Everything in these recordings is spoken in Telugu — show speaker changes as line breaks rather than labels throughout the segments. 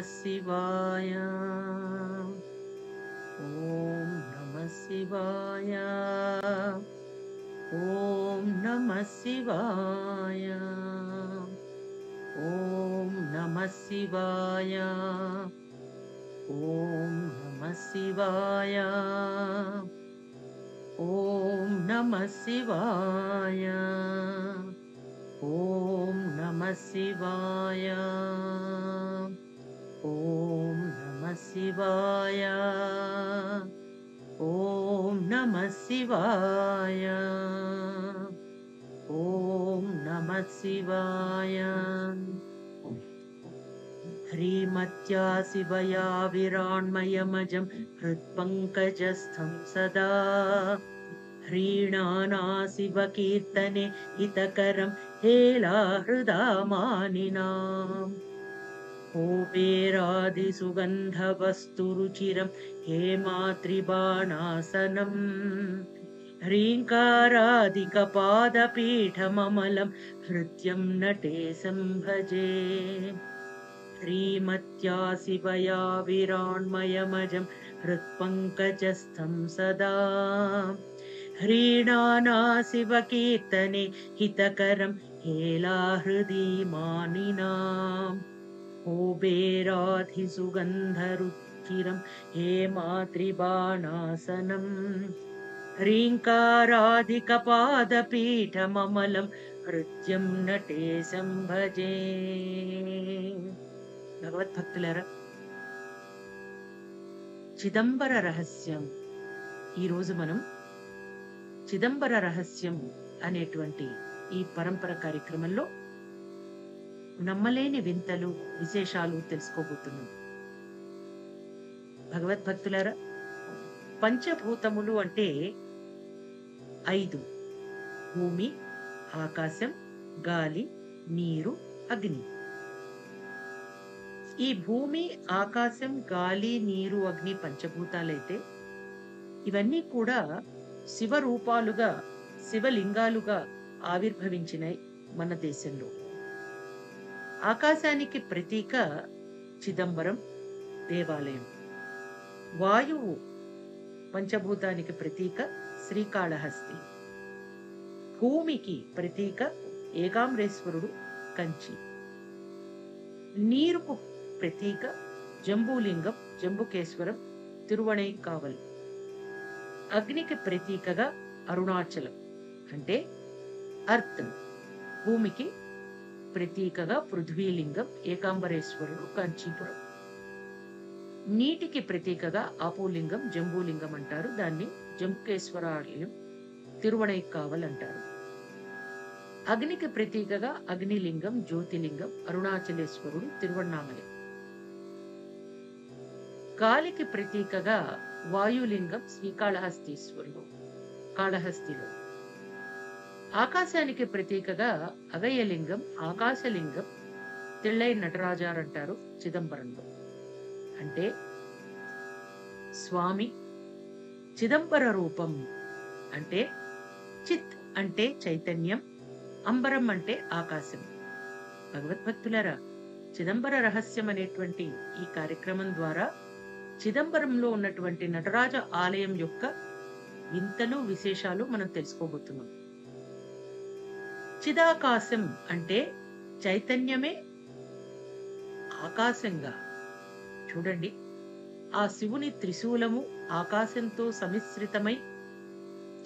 శివాయ. ఓం నమః శివాయ. ఓం నమః శివాయ. ఓం నమః శివాయ. ఓం నమః శివాయ. ఓం నమః శివాయ. ఓం నమః శివాయ. ఓం నమః శివాయ. ఓం నమః శివాయ. ఓం నమః శివాయ. హ్రీమత్యా శివయా విరాణ్మయమజం హృత్పంకజస్థం సదా హ్రీణానా శివ కీర్తనే హితకరం హేళాహృదామానినాం. కుబేరాది సుగంధవస్తురుచిరం హేమాత్రిబాణాసనం హ్రీంకారాదికపాదపీఠమమలం హృత్యం నటేశం భజే. శ్రీమత్యా శివయా విరాణ్మయమజం హృత్పంకజస్థం సదా హ్రీణానా శివ కీర్తనే హితకరం హేళాహృదీమానినాం. కుబేరాధిసుగంధరుచిరం హేమాత్రిబాణాసనం హ్రీంకారాదికపాదపీఠమమలం హృత్యం నటేశం భజే. భగవద్భక్తులారా, చిదంబర రహస్యం. ఈరోజు మనం చిదంబర రహస్యం అనేటువంటి ఈ పరంపర కార్యక్రమంలో నమ్మలేని వింతలు విశేషాలు తెలుసుకోబోతున్నాం. భగవద్భక్తులారా, పంచభూతములు అంటే 5: భూమి, ఆకాశం, గాలి, నీరు, అగ్ని. ఈ భూమి, ఆకాశం, గాలి, నీరు, అగ్ని పంచభూతాలైతే ఇవన్నీ కూడా శివరూపాలుగా, శివలింగాలుగా ఆవిర్భవించినాయి మన దేశంలో. ఆకాశానికి ప్రతీక చిదంబరం దేవాలయం. వాయువు పంచభూతానికి ప్రతీక శ్రీకాళహస్తి. భూమికి ప్రతీక ఏకాంబరేశ్వరుడు కంచి. నీరుకు ప్రతీక జంబూలింగం జంబుకేశ్వరం తిరువణైకావల్. అగ్నికి ప్రతీకగా అరుణాచలం అంటే అర్త్. భూమికి ప్రతీకగా పృథ్వీలింగం ఏకాంబరేశ్వరుడు కాంచీపురం. నీటికి ప్రతీకగా ఆపోలింగం జంబూలింగం అంటారు, దాన్ని జంబుకేశ్వరాలయం తిరువణైకావల్ అంటారు. అగ్నికి ప్రతీకగా అగ్నిలింగం జ్యోతిలింగం అరుణాచలేశ్వరుడు తిరువణ్ణామలై. గాలికి ప్రతీకగా వాయులింగం శ్రీకాళహస్తీశ్వరుడు కాళహస్తిలో. ఆకాశానికి ప్రతీకగా అగయలింగం ఆకాశలింగం తిళ్ళై నటరాజారు అంటారు చిదంబరంలో. అంటే స్వామి చిదంబర రూపం. అంటే చిత్ అంటే చైతన్యం, అంబరం అంటే ఆకాశం. భగవద్భక్తులారా, చిదంబర రహస్యం అనేటువంటి ఈ కార్యక్రమం ద్వారా చిదంబరంలో ఉన్నటువంటి నటరాజ ఆలయం యొక్క వింతలు విశేషాలు మనం తెలుసుకోబోతున్నాం. చిదాకాశం అంటే చైతన్యమే ఆకాశంగా. చూడండి, ఆ శివుని త్రిశూలము ఆకాశంతో సమిశ్రితమై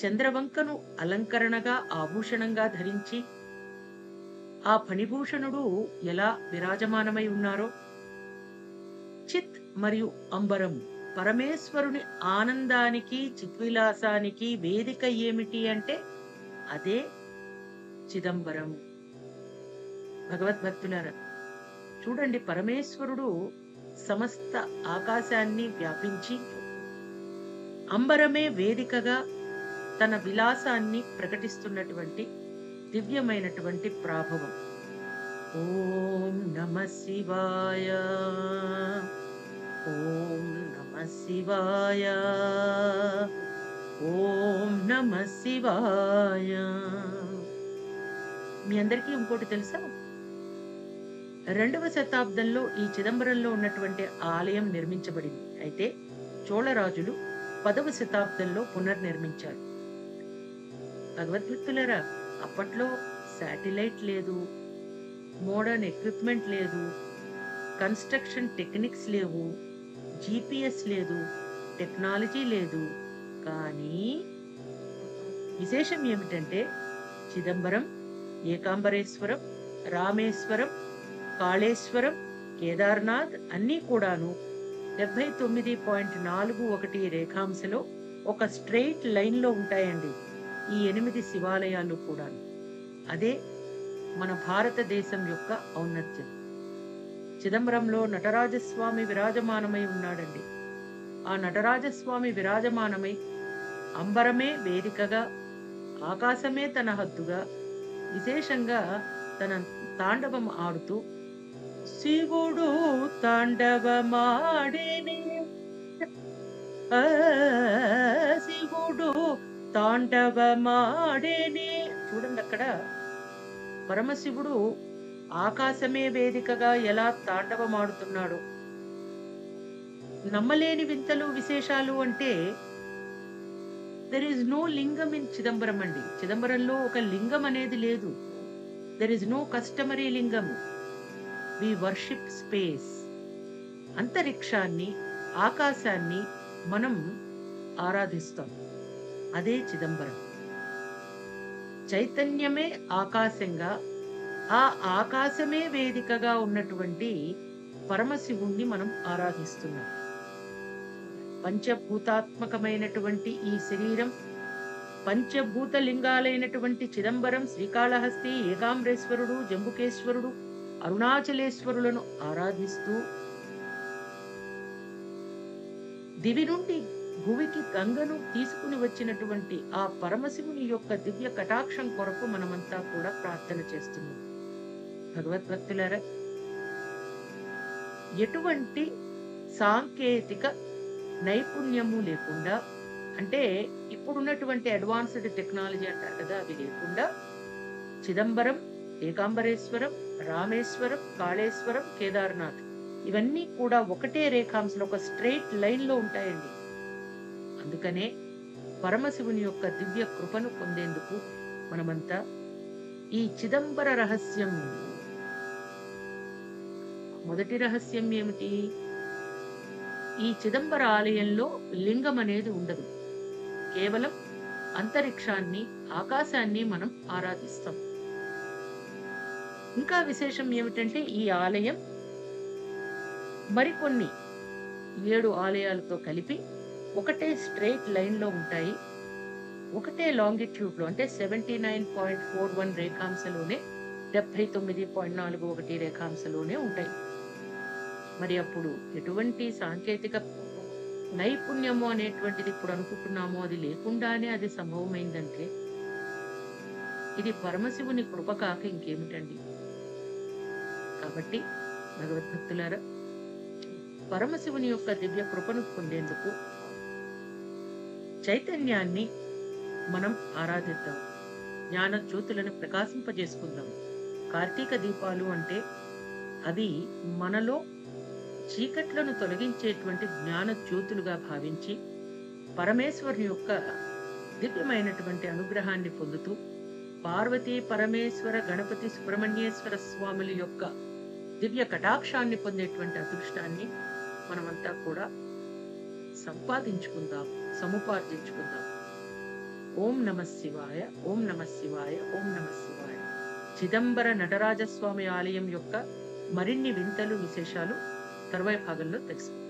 చంద్రవంకను అలంకరణగా ఆభూషణంగా ధరించి ఆ ఫణిభూషణుడు ఎలా విరాజమానమై ఉన్నారో. చిత్ మరియు అంబరం పరమేశ్వరుని ఆనందానికి చిద్విలాసానికి వేదిక ఏమిటి అంటే అదే చిదంబరం. భగవద్భక్తులారా, చూడండి, పరమేశ్వరుడు సమస్త ఆకాశాన్ని వ్యాపించి అంబరమే వేదికగా తన విలాసాన్ని ప్రకటిస్తున్నటువంటి దివ్యమైనటువంటి ప్రాభవం. ఓం నమః శివాయ. ఓం నమః శివాయ. ఓం నమః శివాయ. మీ అందరికీ ఇంకోటి తెలుసా? 2వ శతాబ్దంలో ఈ చిదంబరంలో ఉన్నటువంటి ఆలయం నిర్మించబడింది. అయితే చోళరాజులు 10వ శతాబ్దంలో పునర్నిర్మించారు. భగవద్భక్తులరా, అప్పట్లో శాటిలైట్ లేదు, మోడర్న్ ఎక్విప్మెంట్ లేదు, కన్స్ట్రక్షన్ టెక్నిక్స్ లేవు, GPS లేదు, టెక్నాలజీ లేదు. కానీ విశేషం ఏమిటంటే చిదంబరం, ఏకాంబరేశ్వరం, రామేశ్వరం, కాళేశ్వరం, కేదార్నాథ్ అన్నీ కూడాను 79.41 రేఖాంశలో ఒక స్ట్రెయిట్ లైన్ లో ఉంటాయండి. ఈ 8 శివాలయాలు కూడా. అదే మన భారతదేశం యొక్క ఔన్నత్యం. చిదంబరంలో నటరాజస్వామి విరాజమానమై ఉన్నాడండి. ఆ నటరాజస్వామి విరాజమానమై అంబరమే వేదికగా, ఆకాశమే తన హద్దుగా, విశేషంగా తన తాండవం ఆడుతూ శివుడు తాండవమాడేనే, శివుడు తాండవమాడేనే. చూడండి, అక్కడ పరమశివుడు ఆకాశమే వేదికగా ఎలా తాండవమాడుతున్నాడు. నమ్మలేని వింతలు విశేషాలు అంటే దెర్ ఇస్ నో లింగం ఇన్ చిదంబరం అండి. చిదంబరంలో ఒక లింగం అనేది లేదు. దెర్ ఇస్ నో కస్టమరీ లింగం. We worship space. అంతరిక్షాన్ని, ఆకాశాన్ని మనం ఆరాధిస్తాం. అదే చిదంబరం. చైతన్యమే ఆకాశంగా, ఆ ఆకాశమే వేదికగా ఉన్నటువంటి పరమశివుణ్ణి మనం ఆరాధిస్తున్నాం. పంచభూతాత్మకమైనటువంటి ఈ శరీరం, పంచభూత లింగాలైనటువంటి చిదంబరం, శ్రీకాళహస్తి, ఏకాంబరేశ్వరుడు, జంబుకేశ్వరుడు, అరుణాచలేశ్వరులను ఆరాధిస్తూ దివి నుండి భువికి గంగను తీసుకుని వచ్చినటువంటి ఆ పరమశివుని యొక్క దివ్య కటాక్షం కొరకు మనమంతా కూడా ప్రార్థన చేస్తున్నాం. భగవద్భక్తులారా, ఎటువంటి సాంకేతిక నైపుణ్యము లేకుండా, అంటే ఇప్పుడున్నటువంటి అడ్వాన్స్డ్ టెక్నాలజీ అంటారు కదా, అవి లేకుండా చిదంబరం, ఏకాంబరేశ్వరం, రామేశ్వరం, కాళేశ్వరం, కేదార్నాథ్ ఇవన్నీ కూడా ఒకటే రేఖాంశంలో ఒక స్ట్రెయిట్ లైన్ లో ఉంటాయండి. అందుకనే పరమశివుని యొక్క దివ్య కృపను పొందేందుకు మనమంతా ఈ చిదంబర రహస్యం, మొదటి రహస్యం ఏమిటి? ఈ చిదంబర ఆలయంలో లింగం అనేది ఉండదు. కేవలం అంతరిక్షాన్ని, ఆకాశాన్ని మనం ఆరాధిస్తాం. ఇంకా విశేషం ఏమిటంటే ఈ ఆలయం మరికొన్ని 7 ఆలయాలతో కలిపి ఒకటే స్ట్రెయిట్ లైన్ లో ఉంటాయి. ఒకటే లాంగిట్యూడ్ లో, అంటే 79.41 రేఖాంశలోనే, 79.41 రేఖాంశలోనే ఉంటాయి. మరి అప్పుడు ఎటువంటి సాంకేతిక నైపుణ్యము అనేటువంటిది ఇప్పుడు అనుకుంటున్నామో అది లేకుండానే అది సంభవమైందంటే ఇది పరమశివుని కృప కాక ఇంకేమిటండి? కాబట్టి భగవద్భక్తులారా, పరమశివుని యొక్క దివ్య కృపను పొందేందుకు చైతన్యాన్ని మనం ఆరాధిద్దాం. జ్ఞాన జ్యోతులను ప్రకాశింపజేసుకుందాం. కార్తీక దీపాలు అంటే అవి మనలో చీకట్లను తొలగించేటువంటి జ్ఞాన జ్యోతులుగా భావించి పరమేశ్వరుని యొక్క దివ్యమైనటువంటి అనుగ్రహాన్ని పొందుతూ పార్వతీ పరమేశ్వర గణపతి సుబ్రహ్మణ్యేశ్వర స్వాముల యొక్క దివ్య కటాక్షాన్ని పొందేటువంటి అదృష్టాన్ని మనమంతా కూడా సంపాదించుకుందాం, సముపార్జించుకుందాం. ఓం నమః శివాయ, ఓం నమః శివాయ, ఓం నమః శివాయ. చిదంబర నటరాజస్వామి ఆలయం యొక్క మరిన్ని వింతలు విశేషాలు తర్వాయి భాగంలో తెలుసుకుందాం.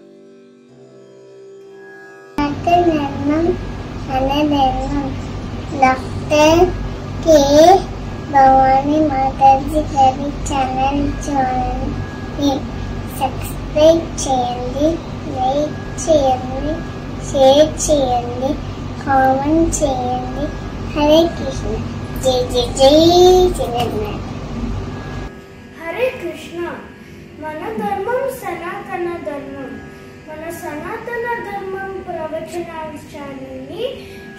భవానీ మాతాజీ గారి ఛానల్ చూడండి, సబ్స్క్రైబ్ చేయండి, లైక్ చేయండి, షేర్ చేయండి, కామెంట్ చేయండి. హరే కృష్ణ. జై జై జై జగన్నాథ్.
హరే కృష్ణ. మన ధర్మం సనాతన ధర్మం. మన సనాతన ధర్మం ప్రవచనాల ఛానల్ని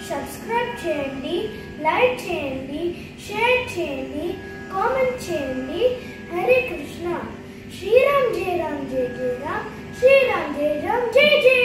సబ్స్క్రైబ్ చేయండి, లైక్ చేయండి, షేర్ చేయండి, కామెంట్ చేయండి. హరే కృష్ణ. శ్రీరామ్ జయ రామ్ జయ జయ రామ్ శ్రీరామ్ జయ రామ్ జయ జయ